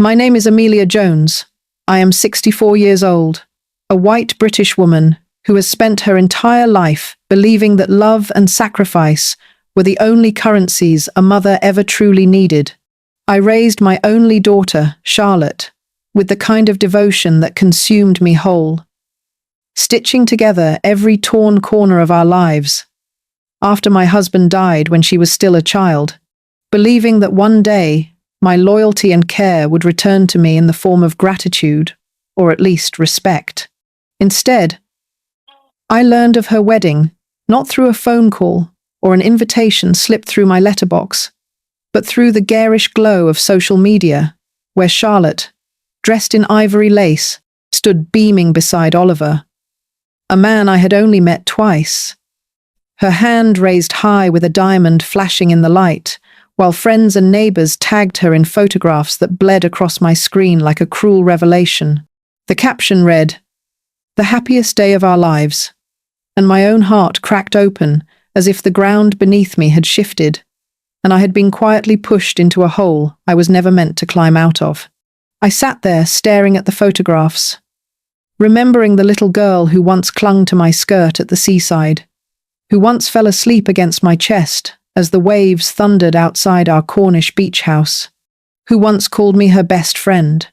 My name is Amelia Jones. I am 64 years old, a white British woman who has spent her entire life believing that love and sacrifice were the only currencies a mother ever truly needed. I raised my only daughter, Charlotte, with the kind of devotion that consumed me whole, stitching together every torn corner of our lives. After my husband died when she was still a child, believing that one day my loyalty and care would return to me in the form of gratitude, or at least respect. Instead, I learned of her wedding, not through a phone call or an invitation slipped through my letterbox, but through the garish glow of social media, where Charlotte, dressed in ivory lace, stood beaming beside Oliver, a man I had only met twice. Her hand raised high with a diamond flashing in the light, while friends and neighbors tagged her in photographs that bled across my screen like a cruel revelation. The caption read, "The happiest day of our lives," and my own heart cracked open as if the ground beneath me had shifted, and I had been quietly pushed into a hole I was never meant to climb out of. I sat there staring at the photographs, remembering the little girl who once clung to my skirt at the seaside, who once fell asleep against my chest as the waves thundered outside our Cornish beach house, who once called me her best friend.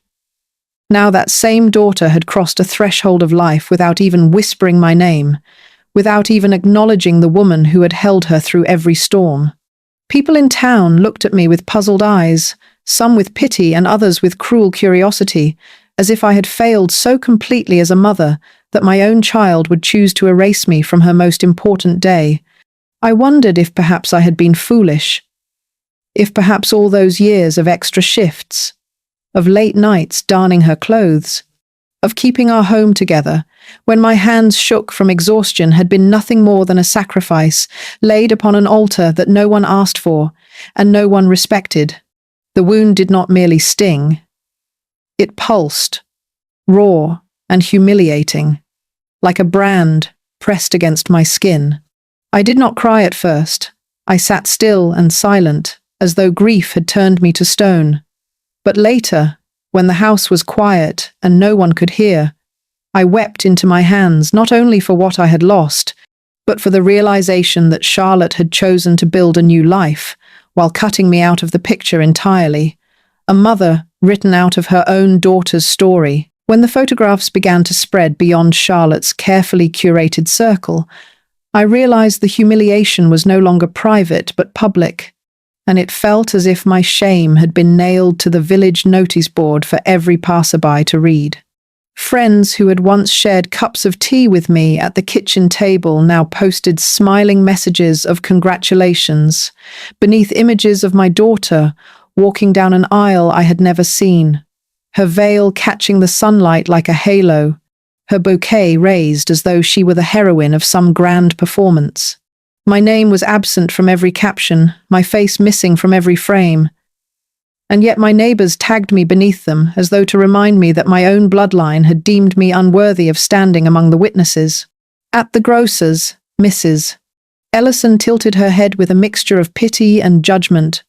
Now that same daughter had crossed a threshold of life without even whispering my name, without even acknowledging the woman who had held her through every storm. People in town looked at me with puzzled eyes, some with pity and others with cruel curiosity, as if I had failed so completely as a mother that my own child would choose to erase me from her most important day. I wondered if perhaps I had been foolish, if perhaps all those years of extra shifts, of late nights darning her clothes, of keeping our home together, when my hands shook from exhaustion, had been nothing more than a sacrifice laid upon an altar that no one asked for and no one respected. The wound did not merely sting. It pulsed, raw and humiliating, like a brand pressed against my skin. I did not cry at first. I sat still and silent, as though grief had turned me to stone. But later, when the house was quiet and no one could hear, I wept into my hands, not only for what I had lost, but for the realization that Charlotte had chosen to build a new life, while cutting me out of the picture entirely, a mother written out of her own daughter's story. When the photographs began to spread beyond Charlotte's carefully curated circle, I realized the humiliation was no longer private but public, and it felt as if my shame had been nailed to the village notice board for every passerby to read. Friends who had once shared cups of tea with me at the kitchen table now posted smiling messages of congratulations beneath images of my daughter walking down an aisle I had never seen, her veil catching the sunlight like a halo, her bouquet raised as though she were the heroine of some grand performance. My name was absent from every caption, my face missing from every frame. And yet my neighbors tagged me beneath them, as though to remind me that my own bloodline had deemed me unworthy of standing among the witnesses. At the grocer's, Mrs. Ellison tilted her head with a mixture of pity and judgment,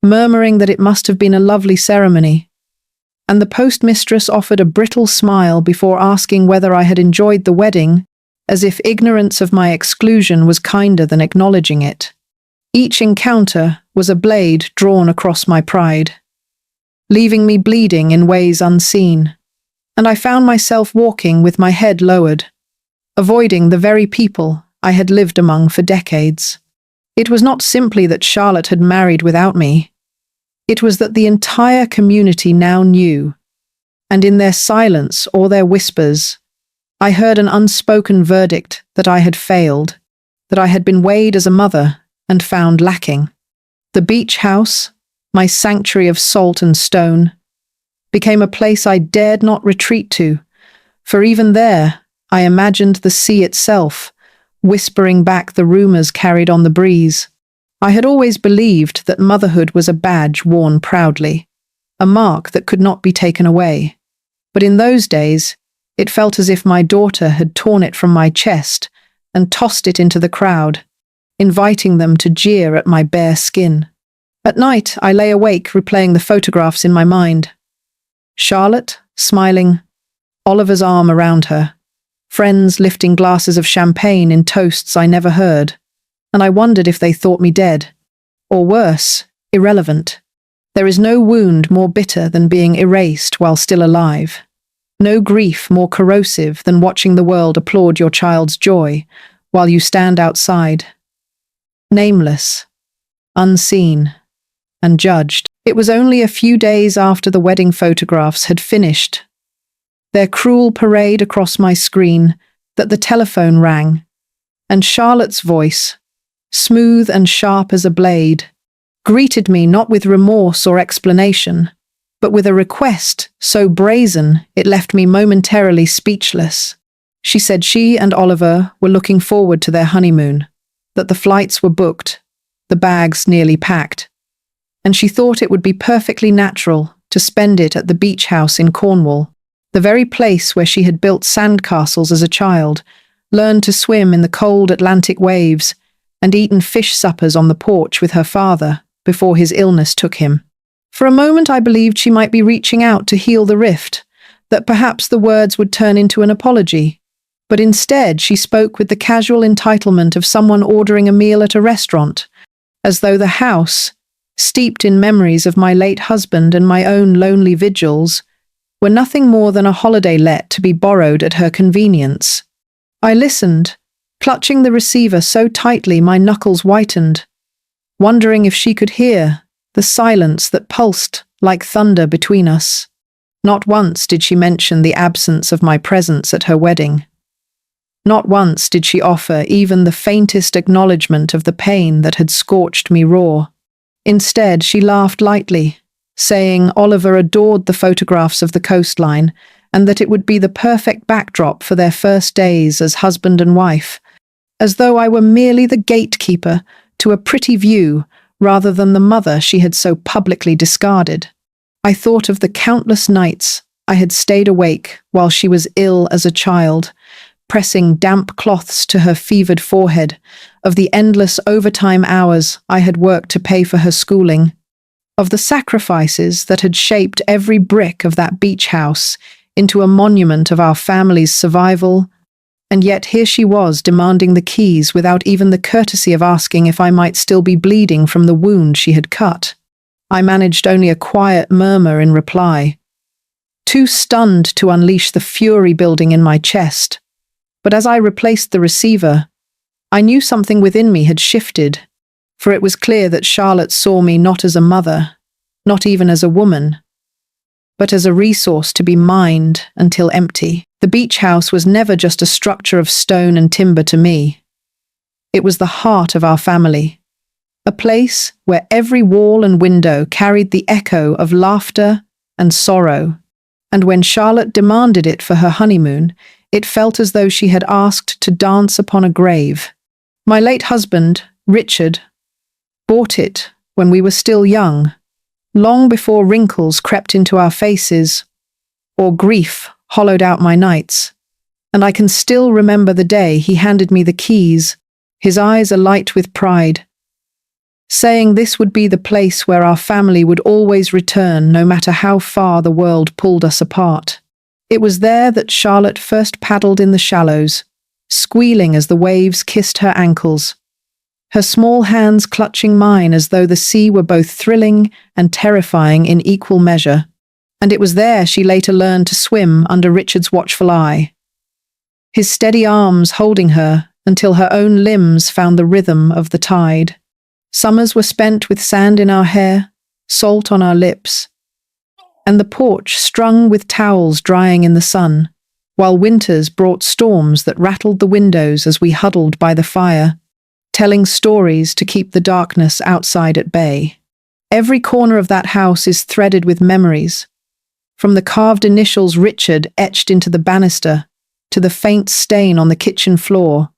murmuring that it must have been a lovely ceremony. And the postmistress offered a brittle smile before asking whether I had enjoyed the wedding, as if ignorance of my exclusion was kinder than acknowledging it. Each encounter was a blade drawn across my pride, leaving me bleeding in ways unseen, and I found myself walking with my head lowered, avoiding the very people I had lived among for decades. It was not simply that Charlotte had married without me. It was that the entire community now knew, and in their silence or their whispers, I heard an unspoken verdict that I had failed, that I had been weighed as a mother and found lacking. The beach house, my sanctuary of salt and stone, became a place I dared not retreat to, for even there I imagined the sea itself, whispering back the rumors carried on the breeze. I had always believed that motherhood was a badge worn proudly, a mark that could not be taken away. But in those days, it felt as if my daughter had torn it from my chest and tossed it into the crowd, inviting them to jeer at my bare skin. At night, I lay awake replaying the photographs in my mind, Charlotte, smiling, Oliver's arm around her, friends lifting glasses of champagne in toasts I never heard, and I wondered if they thought me dead, or worse, irrelevant. There is no wound more bitter than being erased while still alive. No grief more corrosive than watching the world applaud your child's joy while you stand outside, nameless, unseen, and judged. It was only a few days after the wedding photographs had finished, their cruel parade across my screen, that the telephone rang, and Charlotte's voice, smooth and sharp as a blade, greeted me not with remorse or explanation, but with a request so brazen it left me momentarily speechless. She said she and Oliver were looking forward to their honeymoon, that the flights were booked, the bags nearly packed, and she thought it would be perfectly natural to spend it at the beach house in Cornwall, the very place where she had built sandcastles as a child, learned to swim in the cold Atlantic waves, and eaten fish suppers on the porch with her father before his illness took him. For a moment I believed she might be reaching out to heal the rift, that perhaps the words would turn into an apology. But instead she spoke with the casual entitlement of someone ordering a meal at a restaurant, as though the house, steeped in memories of my late husband and my own lonely vigils, were nothing more than a holiday let to be borrowed at her convenience. I listened, clutching the receiver so tightly my knuckles whitened, wondering if she could hear the silence that pulsed like thunder between us. Not once did she mention the absence of my presence at her wedding. Not once did she offer even the faintest acknowledgement of the pain that had scorched me raw. Instead, she laughed lightly, saying Oliver adored the photographs of the coastline and that it would be the perfect backdrop for their first days as husband and wife, as though I were merely the gatekeeper to a pretty view rather than the mother she had so publicly discarded. I thought of the countless nights I had stayed awake while she was ill as a child, pressing damp cloths to her fevered forehead, of the endless overtime hours I had worked to pay for her schooling, of the sacrifices that had shaped every brick of that beach house into a monument of our family's survival, and yet here she was demanding the keys without even the courtesy of asking if I might still be bleeding from the wound she had cut. I managed only a quiet murmur in reply, too stunned to unleash the fury building in my chest. But as I replaced the receiver, I knew something within me had shifted, for it was clear that Charlotte saw me not as a mother, not even as a woman, but as a resource to be mined until empty. The beach house was never just a structure of stone and timber to me. It was the heart of our family, a place where every wall and window carried the echo of laughter and sorrow. And when Charlotte demanded it for her honeymoon, it felt as though she had asked to dance upon a grave. My late husband, Richard, bought it when we were still young, long before wrinkles crept into our faces, or grief hollowed out my nights, and I can still remember the day he handed me the keys, his eyes alight with pride, saying this would be the place where our family would always return no matter how far the world pulled us apart. It was there that Charlotte first paddled in the shallows, squealing as the waves kissed her ankles, her small hands clutching mine as though the sea were both thrilling and terrifying in equal measure. And it was there she later learned to swim under Richard's watchful eye, his steady arms holding her until her own limbs found the rhythm of the tide. Summers were spent with sand in our hair, salt on our lips, and the porch strung with towels drying in the sun, while winters brought storms that rattled the windows as we huddled by the fire, telling stories to keep the darkness outside at bay. Every corner of that house is threaded with memories, from the carved initials Richard etched into the banister to the faint stain on the kitchen floor,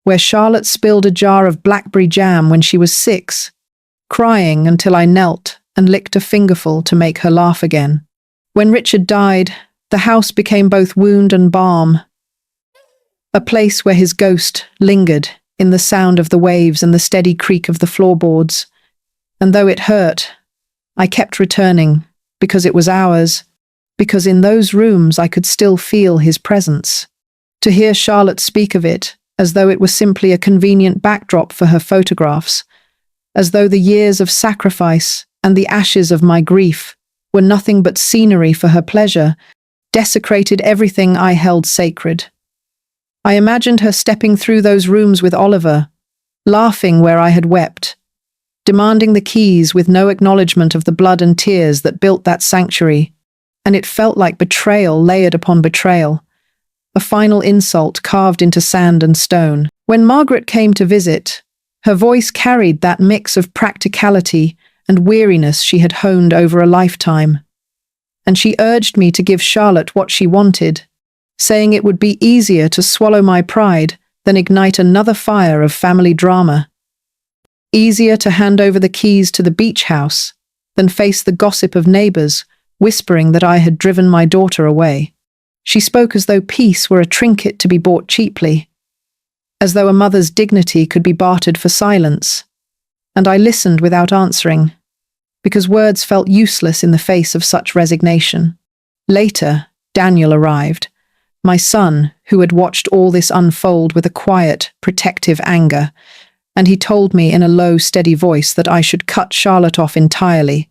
where Charlotte spilled a jar of blackberry jam when she was 6, crying until I knelt and licked a fingerful to make her laugh again. When Richard died, the house became both wound and balm, a place where his ghost lingered in the sound of the waves and the steady creak of the floorboards. And though it hurt, I kept returning, because it was ours, because in those rooms I could still feel his presence. To hear Charlotte speak of it, as though it was simply a convenient backdrop for her photographs, as though the years of sacrifice and the ashes of my grief were nothing but scenery for her pleasure, desecrated everything I held sacred. I imagined her stepping through those rooms with Oliver, laughing where I had wept, demanding the keys with no acknowledgement of the blood and tears that built that sanctuary, and it felt like betrayal layered upon betrayal, a final insult carved into sand and stone. When Margaret came to visit, her voice carried that mix of practicality and weariness she had honed over a lifetime, and she urged me to give Charlotte what she wanted, saying it would be easier to swallow my pride than ignite another fire of family drama. Easier to hand over the keys to the beach house than face the gossip of neighbors whispering that I had driven my daughter away. She spoke as though peace were a trinket to be bought cheaply, as though a mother's dignity could be bartered for silence, and I listened without answering, because words felt useless in the face of such resignation. Later, Daniel arrived, my son, who had watched all this unfold with a quiet, protective anger, and he told me in a low, steady voice that I should cut Charlotte off entirely,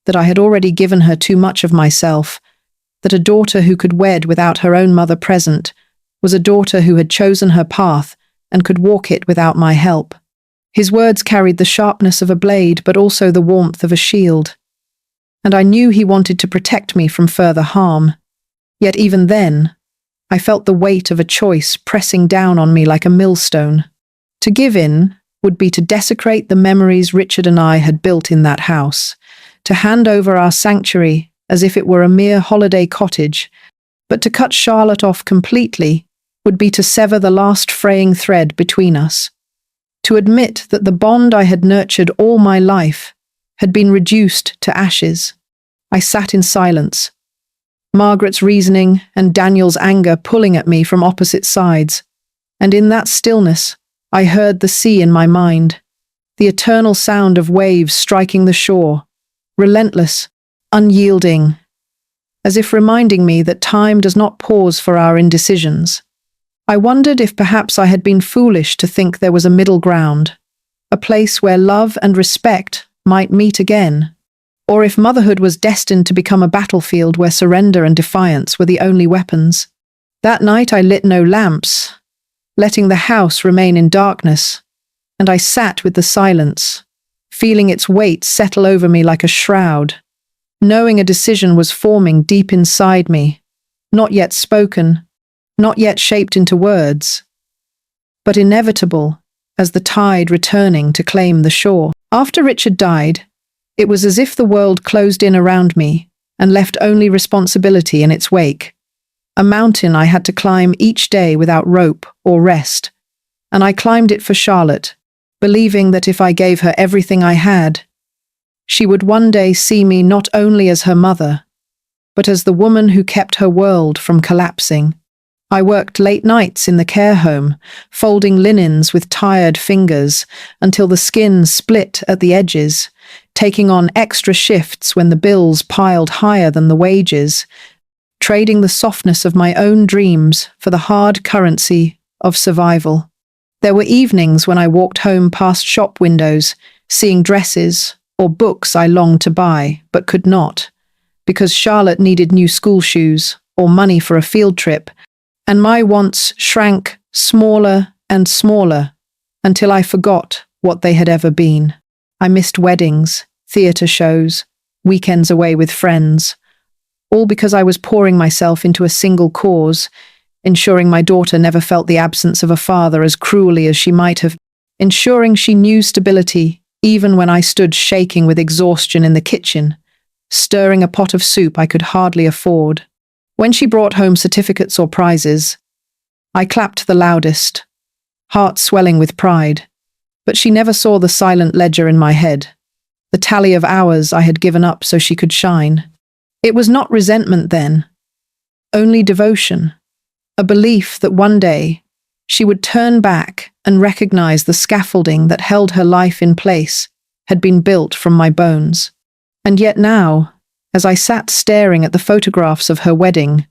that I had already given her too much of myself, that a daughter who could wed without her own mother present was a daughter who had chosen her path and could walk it without my help. His words carried the sharpness of a blade, but also the warmth of a shield, and I knew he wanted to protect me from further harm. Yet even then, I felt the weight of a choice pressing down on me like a millstone. To give in would be to desecrate the memories Richard and I had built in that house, to hand over our sanctuary as if it were a mere holiday cottage, but to cut Charlotte off completely would be to sever the last fraying thread between us, to admit that the bond I had nurtured all my life had been reduced to ashes. I sat in silence, Margaret's reasoning and Daniel's anger pulling at me from opposite sides, and in that stillness I heard the sea in my mind, the eternal sound of waves striking the shore, relentless, unyielding, as if reminding me that time does not pause for our indecisions. I wondered if perhaps I had been foolish to think there was a middle ground, a place where love and respect might meet again, or if motherhood was destined to become a battlefield where surrender and defiance were the only weapons. That night I lit no lamps, letting the house remain in darkness, and I sat with the silence, feeling its weight settle over me like a shroud, knowing a decision was forming deep inside me, not yet spoken, not yet shaped into words, but inevitable as the tide returning to claim the shore. After Richard died, it was as if the world closed in around me and left only responsibility in its wake, a mountain I had to climb each day without rope or rest, and I climbed it for Charlotte, believing that if I gave her everything I had, she would one day see me not only as her mother, but as the woman who kept her world from collapsing. I worked late nights in the care home, folding linens with tired fingers until the skin split at the edges, taking on extra shifts when the bills piled higher than the wages, trading the softness of my own dreams for the hard currency of survival. There were evenings when I walked home past shop windows, seeing dresses or books I longed to buy but could not, because Charlotte needed new school shoes or money for a field trip, and my wants shrank smaller and smaller until I forgot what they had ever been. I missed weddings, theatre shows, weekends away with friends, all because I was pouring myself into a single cause, ensuring my daughter never felt the absence of a father as cruelly as she might have, ensuring she knew stability even when I stood shaking with exhaustion in the kitchen, stirring a pot of soup I could hardly afford. When she brought home certificates or prizes, I clapped the loudest, heart swelling with pride, but she never saw the silent ledger in my head, the tally of hours I had given up so she could shine. It was not resentment then, only devotion, a belief that one day she would turn back and recognize the scaffolding that held her life in place had been built from my bones. And yet now, as I sat staring at the photographs of her wedding,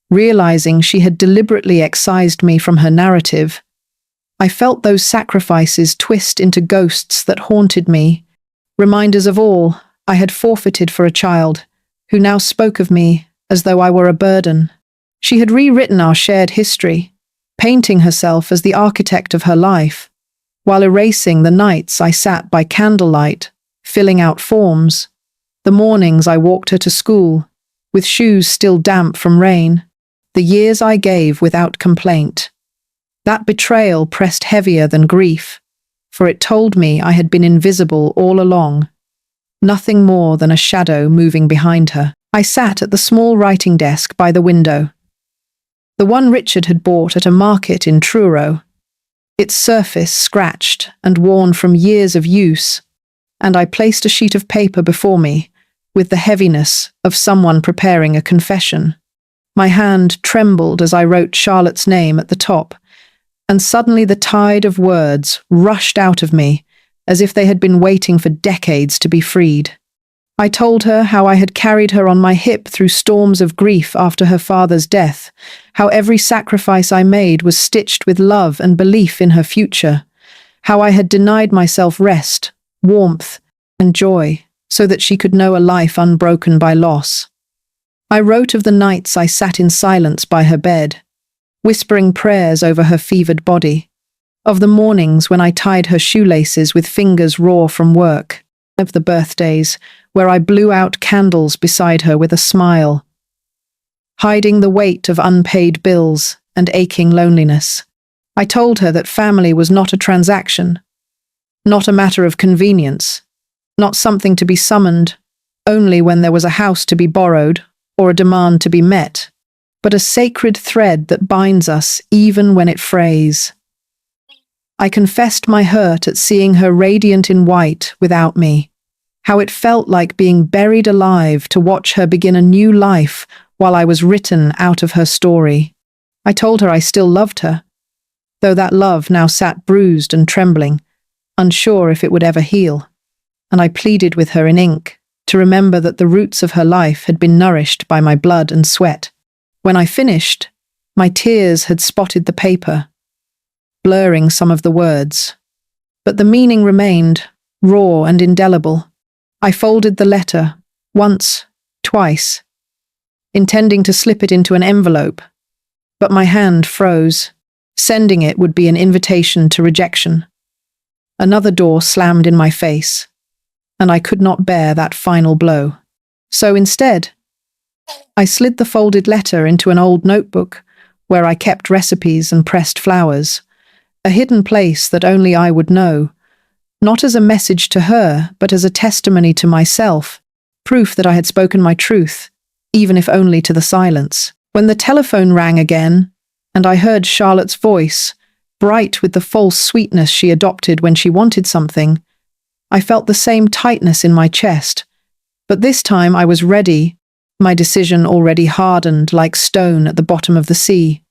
realizing she had deliberately excised me from her narrative. I felt those sacrifices twist into ghosts that haunted me, reminders of all I had forfeited for a child, who now spoke of me as though I were a burden. She had rewritten our shared history, painting herself as the architect of her life, while erasing the nights I sat by candlelight, filling out forms, the mornings I walked her to school, with shoes still damp from rain, the years I gave without complaint. That betrayal pressed heavier than grief, for it told me I had been invisible all along, nothing more than a shadow moving behind her. I sat at the small writing desk by the window, the one Richard had bought at a market in Truro, its surface scratched and worn from years of use, and I placed a sheet of paper before me, with the heaviness of someone preparing a confession. My hand trembled as I wrote Charlotte's name at the top, and suddenly the tide of words rushed out of me, as if they had been waiting for decades to be freed. I told her how I had carried her on my hip through storms of grief after her father's death, how every sacrifice I made was stitched with love and belief in her future, how I had denied myself rest, warmth, and joy, so that she could know a life unbroken by loss. I wrote of the nights I sat in silence by her bed, whispering prayers over her fevered body, of the mornings when I tied her shoelaces with fingers raw from work, of the birthdays where I blew out candles beside her with a smile, hiding the weight of unpaid bills and aching loneliness. I told her that family was not a transaction, not a matter of convenience, not something to be summoned only when there was a house to be borrowed or a demand to be met, but a sacred thread that binds us even when it frays. I confessed my hurt at seeing her radiant in white without me, how it felt like being buried alive to watch her begin a new life while I was written out of her story. I told her I still loved her, though that love now sat bruised and trembling, unsure if it would ever heal, and I pleaded with her in ink to remember that the roots of her life had been nourished by my blood and sweat. When I finished, my tears had spotted the paper, blurring some of the words, but the meaning remained, raw and indelible. I folded the letter, once, twice, intending to slip it into an envelope, but my hand froze. Sending it would be an invitation to rejection. Another door slammed in my face, and I could not bear that final blow. So instead, I slid the folded letter into an old notebook where I kept recipes and pressed flowers, a hidden place that only I would know, not as a message to her, but as a testimony to myself, proof that I had spoken my truth, even if only to the silence. When the telephone rang again, and I heard Charlotte's voice, bright with the false sweetness she adopted when she wanted something, I felt the same tightness in my chest, but this time I was ready, my decision already hardened like stone at the bottom of the sea.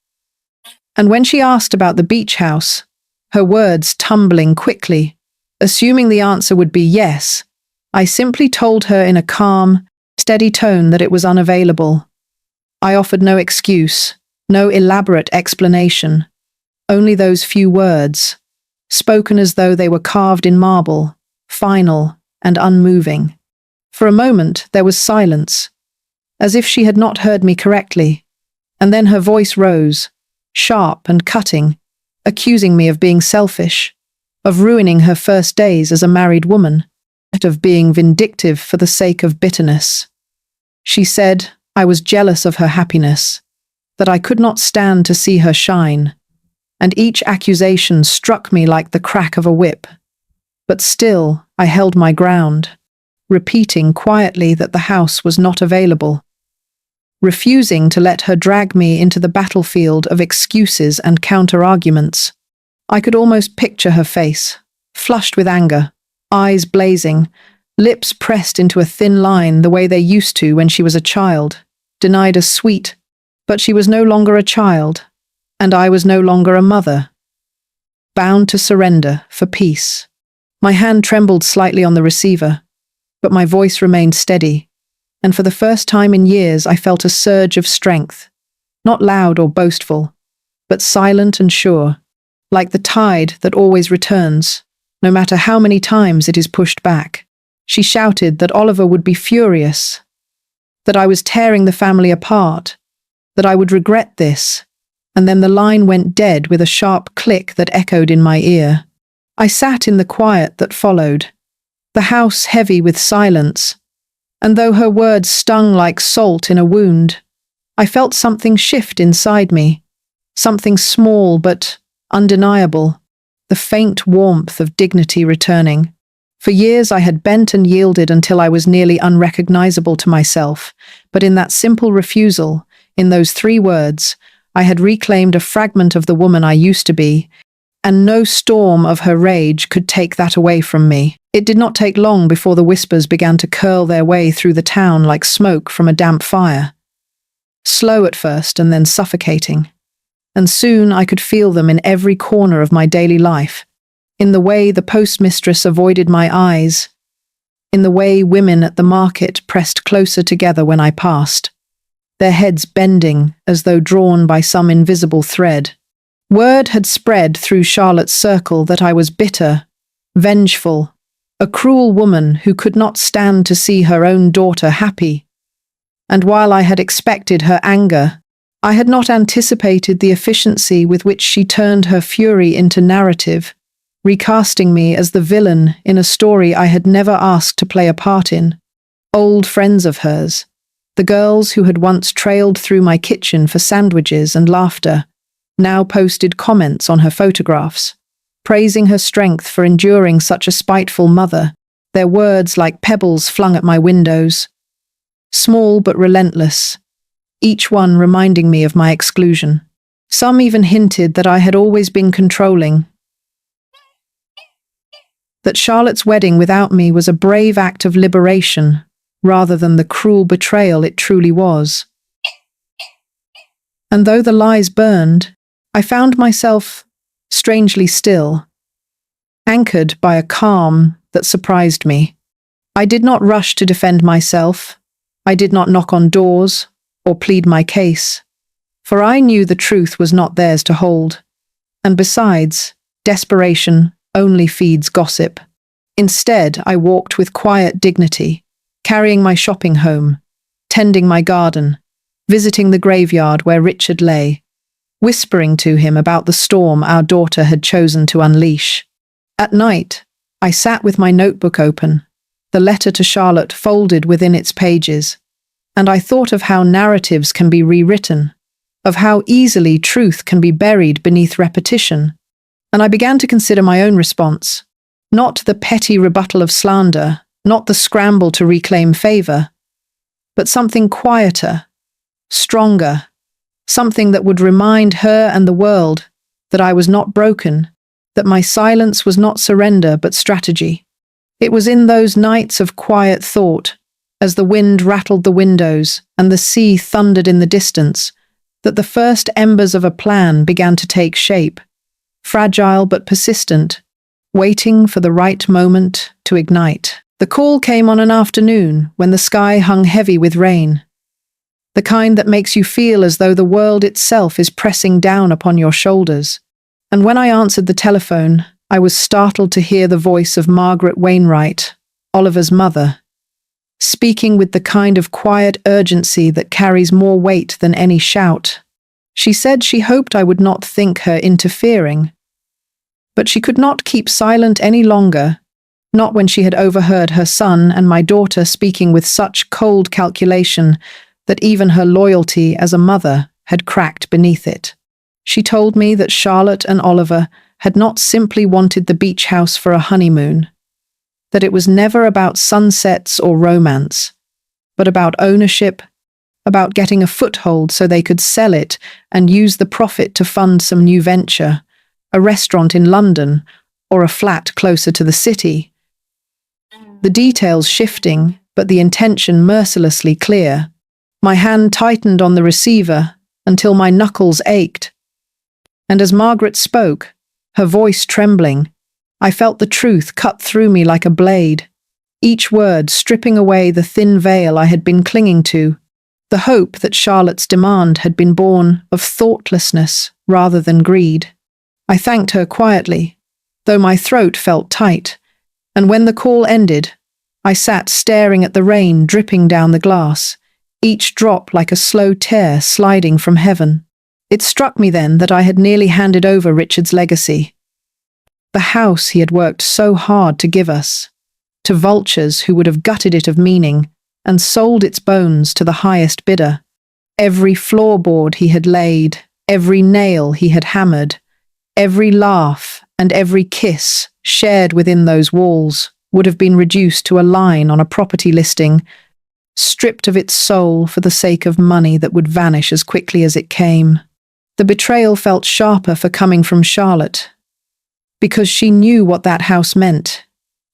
And when she asked about the beach house, her words tumbling quickly, assuming the answer would be yes, I simply told her in a calm, steady tone that it was unavailable. I offered no excuse, no elaborate explanation, only those few words, spoken as though they were carved in marble, final and unmoving. For a moment there was silence, as if she had not heard me correctly, and then her voice rose, sharp and cutting, accusing me of being selfish, of ruining her first days as a married woman, of being vindictive for the sake of bitterness. She said I was jealous of her happiness, that I could not stand to see her shine, and each accusation struck me like the crack of a whip. But still, I held my ground, repeating quietly that the house was not available, refusing to let her drag me into the battlefield of excuses and counter-arguments. I could almost picture her face, flushed with anger, eyes blazing, lips pressed into a thin line the way they used to when she was a child, denied a sweet, but she was no longer a child, and I was no longer a mother, bound to surrender for peace. My hand trembled slightly on the receiver, but my voice remained steady, and for the first time in years I felt a surge of strength, not loud or boastful, but silent and sure, like the tide that always returns, no matter how many times it is pushed back. She shouted that Oliver would be furious, that I was tearing the family apart, that I would regret this, and then the line went dead with a sharp click that echoed in my ear. I sat in the quiet that followed, the house heavy with silence, and though her words stung like salt in a wound, I felt something shift inside me, something small but undeniable, the faint warmth of dignity returning. For years I had bent and yielded until I was nearly unrecognizable to myself, but in that simple refusal, in those 3 words, I had reclaimed a fragment of the woman I used to be, and no storm of her rage could take that away from me. It did not take long before the whispers began to curl their way through the town like smoke from a damp fire. Slow at first and then suffocating. And soon I could feel them in every corner of my daily life, in the way the postmistress avoided my eyes, in the way women at the market pressed closer together when I passed, their heads bending as though drawn by some invisible thread. Word had spread through Charlotte's circle that I was bitter, vengeful, a cruel woman who could not stand to see her own daughter happy. And while I had expected her anger, I had not anticipated the efficiency with which she turned her fury into narrative, recasting me as the villain in a story I had never asked to play a part in. Old friends of hers, the girls who had once trailed through my kitchen for sandwiches and laughter, now posted comments on her photographs, praising her strength for enduring such a spiteful mother, their words like pebbles flung at my windows. Small but relentless, each one reminding me of my exclusion. Some even hinted that I had always been controlling, that Charlotte's wedding without me was a brave act of liberation, rather than the cruel betrayal it truly was. And though the lies burned, I found myself strangely still, anchored by a calm that surprised me. I did not rush to defend myself. I did not knock on doors or plead my case, for I knew the truth was not theirs to hold. And besides, desperation only feeds gossip. Instead, I walked with quiet dignity, carrying my shopping home, tending my garden, visiting the graveyard where Richard lay, whispering to him about the storm our daughter had chosen to unleash. At night, I sat with my notebook open, the letter to Charlotte folded within its pages, and I thought of how narratives can be rewritten, of how easily truth can be buried beneath repetition, and I began to consider my own response, not the petty rebuttal of slander, not the scramble to reclaim favor, but something quieter, stronger, something that would remind her and the world that I was not broken, that my silence was not surrender but strategy. It was in those nights of quiet thought, as the wind rattled the windows and the sea thundered in the distance, that the first embers of a plan began to take shape, fragile but persistent, waiting for the right moment to ignite. The call came on an afternoon when the sky hung heavy with rain, the kind that makes you feel as though the world itself is pressing down upon your shoulders. And when I answered the telephone, I was startled to hear the voice of Margaret Wainwright, Oliver's mother, speaking with the kind of quiet urgency that carries more weight than any shout. She said she hoped I would not think her interfering, but she could not keep silent any longer, not when she had overheard her son and my daughter speaking with such cold calculation that even her loyalty as a mother had cracked beneath it. She told me that Charlotte and Oliver had not simply wanted the beach house for a honeymoon, that it was never about sunsets or romance, but about ownership, about getting a foothold so they could sell it and use the profit to fund some new venture, a restaurant in London or a flat closer to the city. The details shifting, but the intention mercilessly clear. My hand tightened on the receiver until my knuckles ached. And as Margaret spoke, her voice trembling, I felt the truth cut through me like a blade. each word stripping away the thin veil I had been clinging to. The hope that Charlotte's demand had been born of thoughtlessness rather than greed. I thanked her quietly, though my throat felt tight, and when the call ended, I sat staring at the rain dripping down the glass, each drop like a slow tear sliding from heaven. It struck me then that I had nearly handed over Richard's legacy. The house he had worked so hard to give us, to vultures who would have gutted it of meaning and sold its bones to the highest bidder. Every floorboard he had laid, every nail he had hammered, every laugh and every kiss shared within those walls would have been reduced to a line on a property listing, stripped of its soul for the sake of money that would vanish as quickly as it came. The betrayal felt sharper for coming from Charlotte, because she knew what that house meant.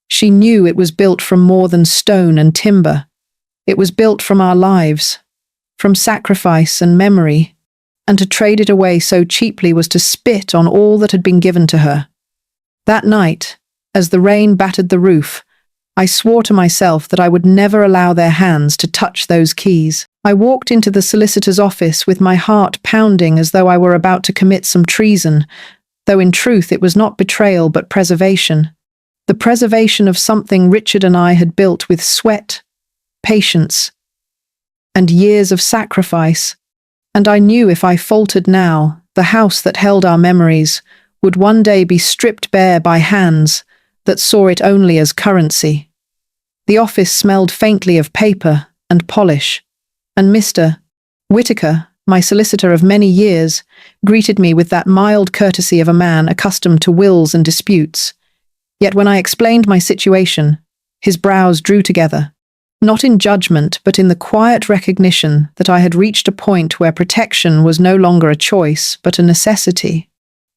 She knew it was built from more than stone and timber. It was built from our lives, from sacrifice and memory, and to trade it away so cheaply was to spit on all that had been given to her. That night, as the rain battered the roof, I swore to myself that I would never allow their hands to touch those keys. I walked into the solicitor's office with my heart pounding as though I were about to commit some treason, though in truth it was not betrayal but preservation. The preservation of something Richard and I had built with sweat, patience, and years of sacrifice, and I knew if I faltered now, the house that held our memories would one day be stripped bare by hands that saw it only as currency. The office smelled faintly of paper and polish, and Mr. Whitaker, my solicitor of many years, greeted me with that mild courtesy of a man accustomed to wills and disputes. Yet when I explained my situation, his brows drew together, not in judgment but in the quiet recognition that I had reached a point where protection was no longer a choice but a necessity.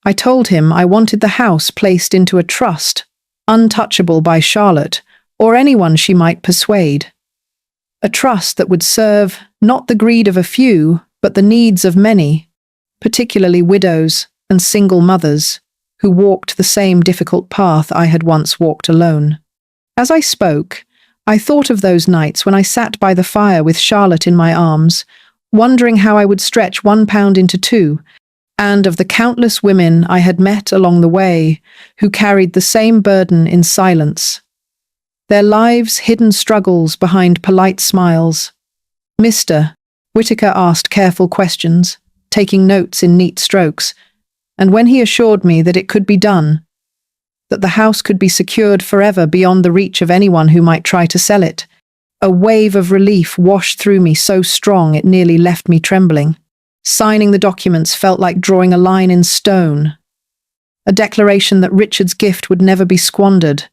I told him I wanted the house placed into a trust, untouchable by Charlotte or anyone she might persuade. A trust that would serve not the greed of a few, but the needs of many, particularly widows and single mothers who walked the same difficult path I had once walked alone. As I spoke, I thought of those nights when I sat by the fire with Charlotte in my arms, wondering how I would stretch £1 into two, and of the countless women I had met along the way who carried the same burden in silence. Their lives' hidden struggles behind polite smiles. Mr. Whitaker asked careful questions, taking notes in neat strokes, and when he assured me that it could be done, that the house could be secured forever beyond the reach of anyone who might try to sell it, a wave of relief washed through me so strong it nearly left me trembling. Signing the documents felt like drawing a line in stone, a declaration that Richard's gift would never be squandered,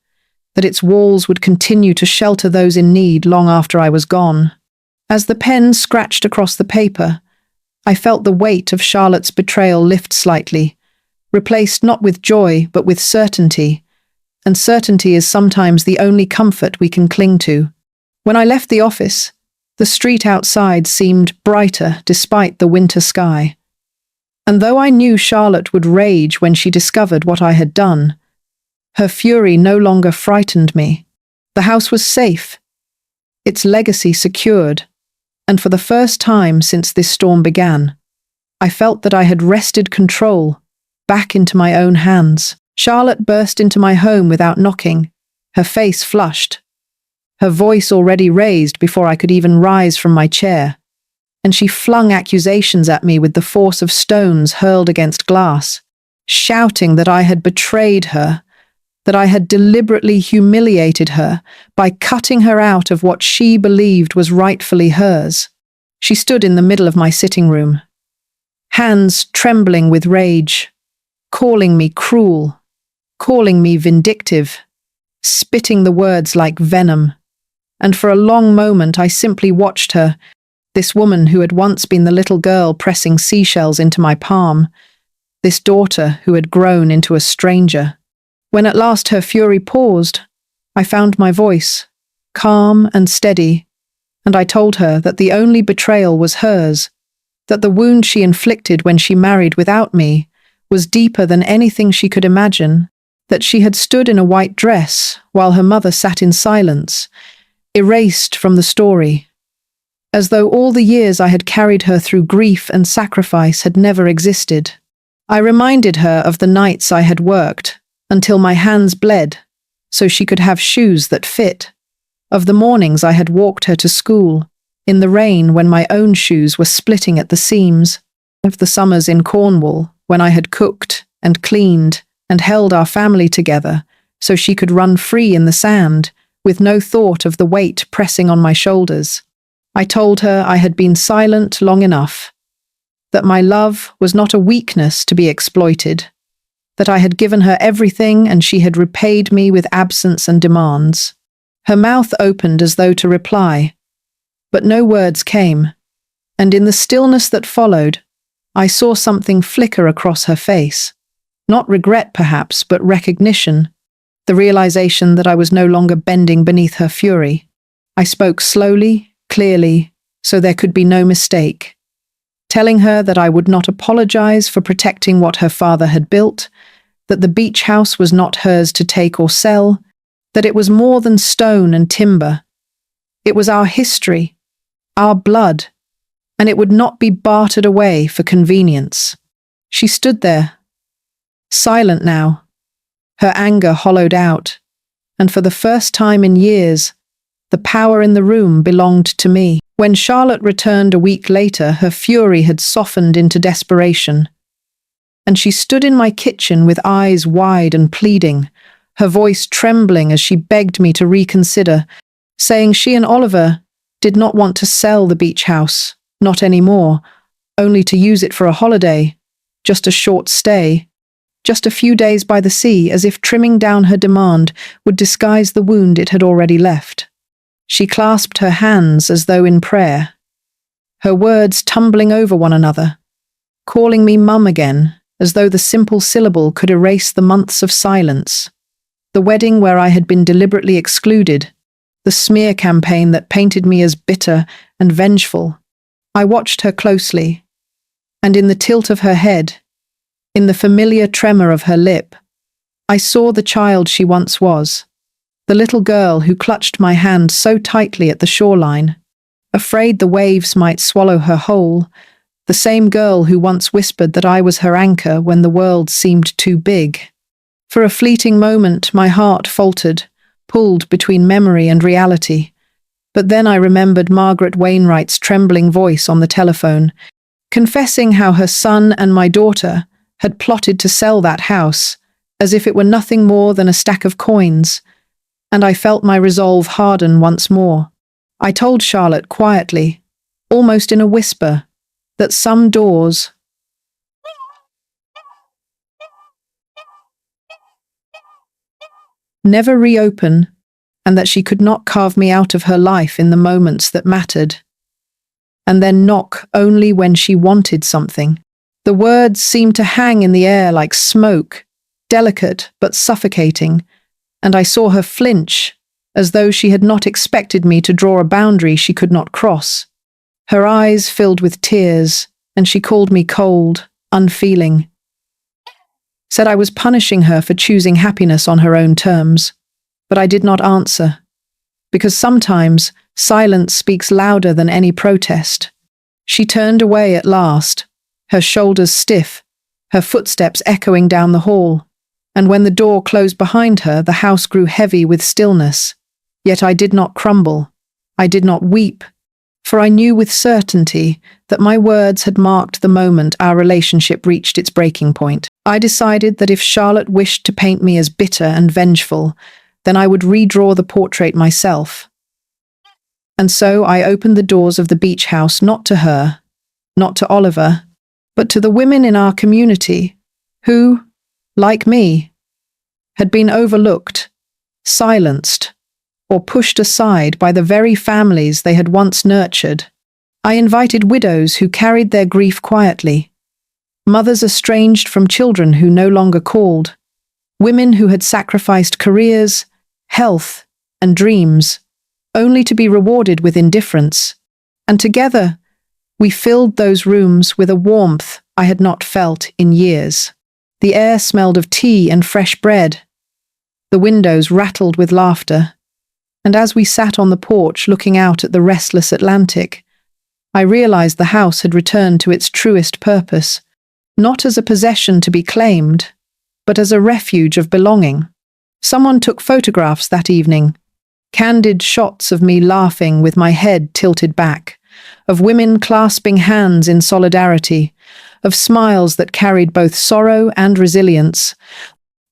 that its walls would continue to shelter those in need long after I was gone. As the pen scratched across the paper, I felt the weight of Charlotte's betrayal lift slightly, replaced not with joy but with certainty, and certainty is sometimes the only comfort we can cling to. When I left the office, the street outside seemed brighter despite the winter sky. And though I knew Charlotte would rage when she discovered what I had done, her fury no longer frightened me. The house was safe, its legacy secured, and for the first time since this storm began, I felt that I had wrested control back into my own hands. Charlotte burst into my home without knocking, her face flushed, her voice already raised before I could even rise from my chair, and she flung accusations at me with the force of stones hurled against glass, shouting that I had betrayed her, that I had deliberately humiliated her by cutting her out of what she believed was rightfully hers. She stood in the middle of my sitting room, hands trembling with rage, calling me cruel, calling me vindictive, spitting the words like venom. And for a long moment I simply watched her, this woman who had once been the little girl pressing seashells into my palm, this daughter who had grown into a stranger. When at last her fury paused, I found my voice, calm and steady, and I told her that the only betrayal was hers, that the wound she inflicted when she married without me was deeper than anything she could imagine, that she had stood in a white dress while her mother sat in silence, erased from the story, as though all the years I had carried her through grief and sacrifice had never existed. I reminded her of the nights I had worked until my hands bled so she could have shoes that fit, of the mornings I had walked her to school in the rain when my own shoes were splitting at the seams, of the summers in Cornwall when I had cooked and cleaned and held our family together so she could run free in the sand with no thought of the weight pressing on my shoulders. I told her I had been silent long enough, that my love was not a weakness to be exploited, that I had given her everything and she had repaid me with absence and demands. Her mouth opened as though to reply, but no words came, and in the stillness that followed, I saw something flicker across her face. Not regret, perhaps, but recognition, the realization that I was no longer bending beneath her fury. I spoke slowly, clearly, so there could be no mistake, telling her that I would not apologize for protecting what her father had built, that the beach house was not hers to take or sell, that it was more than stone and timber. It was our history, our blood, and it would not be bartered away for convenience. She stood there, silent now, her anger hollowed out, and for the first time in years, the power in the room belonged to me. When Charlotte returned a week later, her fury had softened into desperation, and she stood in my kitchen with eyes wide and pleading, her voice trembling as she begged me to reconsider, saying she and Oliver did not want to sell the beach house, not anymore, only to use it for a holiday, just a short stay, just a few days by the sea, as if trimming down her demand would disguise the wound it had already left. She clasped her hands as though in prayer, her words tumbling over one another, calling me mum again, as though the simple syllable could erase the months of silence, the wedding where I had been deliberately excluded, the smear campaign that painted me as bitter and vengeful. I watched her closely, and in the tilt of her head, in the familiar tremor of her lip, I saw the child she once was, the little girl who clutched my hand so tightly at the shoreline, afraid the waves might swallow her whole, the same girl who once whispered that I was her anchor when the world seemed too big. For a fleeting moment, my heart faltered, pulled between memory and reality. But then I remembered Margaret Wainwright's trembling voice on the telephone, confessing how her son and my daughter had plotted to sell that house, as if it were nothing more than a stack of coins, and I felt my resolve harden once more. I told Charlotte quietly, almost in a whisper, that some doors never reopen, and that she could not carve me out of her life in the moments that mattered, and then knock only when she wanted something. The words seemed to hang in the air like smoke, delicate but suffocating, and I saw her flinch, as though she had not expected me to draw a boundary she could not cross. Her eyes filled with tears, and she called me cold, unfeeling. Said I was punishing her for choosing happiness on her own terms. But I did not answer, because sometimes silence speaks louder than any protest. She turned away at last, her shoulders stiff, her footsteps echoing down the hall, and when the door closed behind her, the house grew heavy with stillness. Yet I did not crumble, I did not weep, for I knew with certainty that my words had marked the moment our relationship reached its breaking point. I decided that if Charlotte wished to paint me as bitter and vengeful, then I would redraw the portrait myself. And so I opened the doors of the beach house not to her, not to Oliver, but to the women in our community who, like me, had been overlooked, silenced, or pushed aside by the very families they had once nurtured. I invited widows who carried their grief quietly, mothers estranged from children who no longer called, women who had sacrificed careers, health, and dreams, only to be rewarded with indifference. And together, we filled those rooms with a warmth I had not felt in years. The air smelled of tea and fresh bread, The windows rattled with laughter, and as we sat on the porch looking out at the restless Atlantic, I realized the house had returned to its truest purpose, not as a possession to be claimed, but as a refuge of belonging. Someone took photographs that evening, candid shots of me laughing with my head tilted back, of women clasping hands in solidarity, of smiles that carried both sorrow and resilience.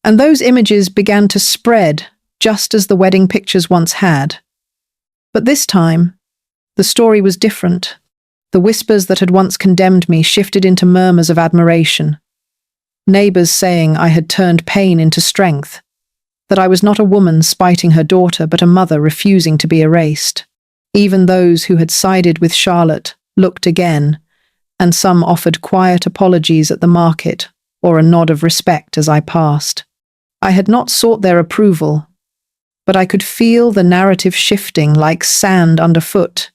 And those images began to spread, just as the wedding pictures once had. But this time, the story was different. The whispers that had once condemned me shifted into murmurs of admiration. Neighbors saying I had turned pain into strength, that I was not a woman spiting her daughter, but a mother refusing to be erased. Even those who had sided with Charlotte looked again, and some offered quiet apologies at the market or a nod of respect as I passed. I had not sought their approval, but I could feel the narrative shifting like sand underfoot,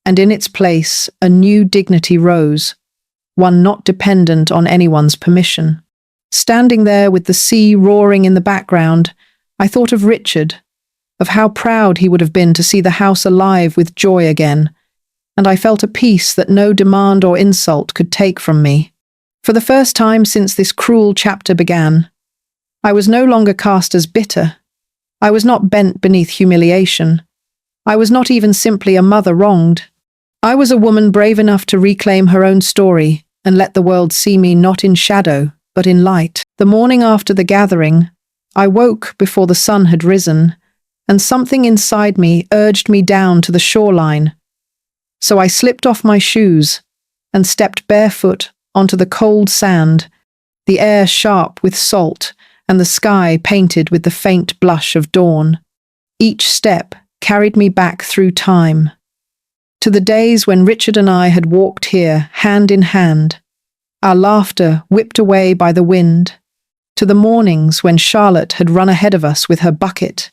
and in its place a new dignity rose, one not dependent on anyone's permission. Standing there with the sea roaring in the background, I thought of Richard, of how proud he would have been to see the house alive with joy again, and I felt a peace that no demand or insult could take from me. For the first time since this cruel chapter began, I was no longer cast as bitter. I was not bent beneath humiliation. I was not even simply a mother wronged. I was a woman brave enough to reclaim her own story and let the world see me not in shadow, but in light. The morning after the gathering, I woke before the sun had risen, and something inside me urged me down to the shoreline. So I slipped off my shoes and stepped barefoot onto the cold sand, the air sharp with salt and the sky painted with the faint blush of dawn. Each step carried me back through time, to the days when Richard and I had walked here hand in hand, our laughter whipped away by the wind, to the mornings when Charlotte had run ahead of us with her bucket,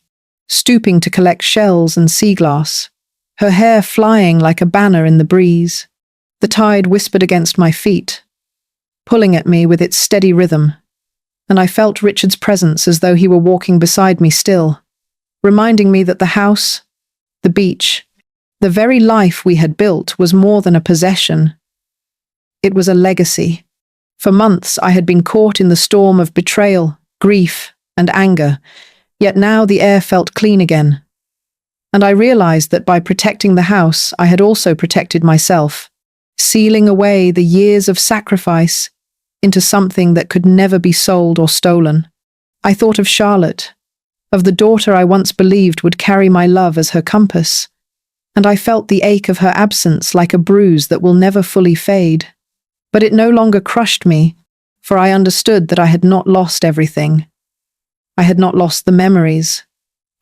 stooping to collect shells and sea glass, her hair flying like a banner in the breeze. The tide whispered against my feet, pulling at me with its steady rhythm, and I felt Richard's presence as though he were walking beside me still, reminding me that the house, the beach, the very life we had built was more than a possession. It was a legacy. For months I had been caught in the storm of betrayal, grief, and anger, yet now the air felt clean again. And I realized that by protecting the house, I had also protected myself, sealing away the years of sacrifice into something that could never be sold or stolen. I thought of Charlotte, of the daughter I once believed would carry my love as her compass, and I felt the ache of her absence like a bruise that will never fully fade. But it no longer crushed me, for I understood that I had not lost everything. I had not lost the memories.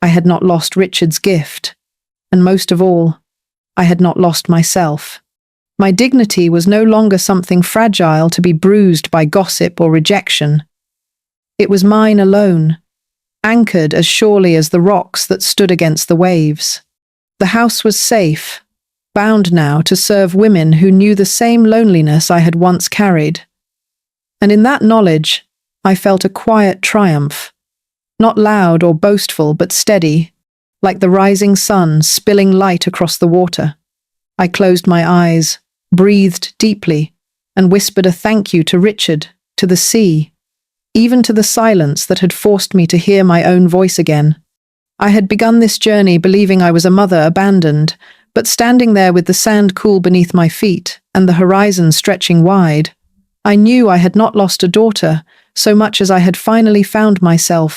I had not lost Richard's gift. And most of all, I had not lost myself. My dignity was no longer something fragile to be bruised by gossip or rejection. It was mine alone, anchored as surely as the rocks that stood against the waves. The house was safe, bound now to serve women who knew the same loneliness I had once carried. And in that knowledge, I felt a quiet triumph, not loud or boastful, but steady, like the rising sun spilling light across the water. I closed my eyes, breathed deeply, and whispered a thank you to Richard, to the sea, even to the silence that had forced me to hear my own voice again. I had begun this journey believing I was a mother abandoned, but standing there with the sand cool beneath my feet and the horizon stretching wide, I knew I had not lost a daughter so much as I had finally found myself.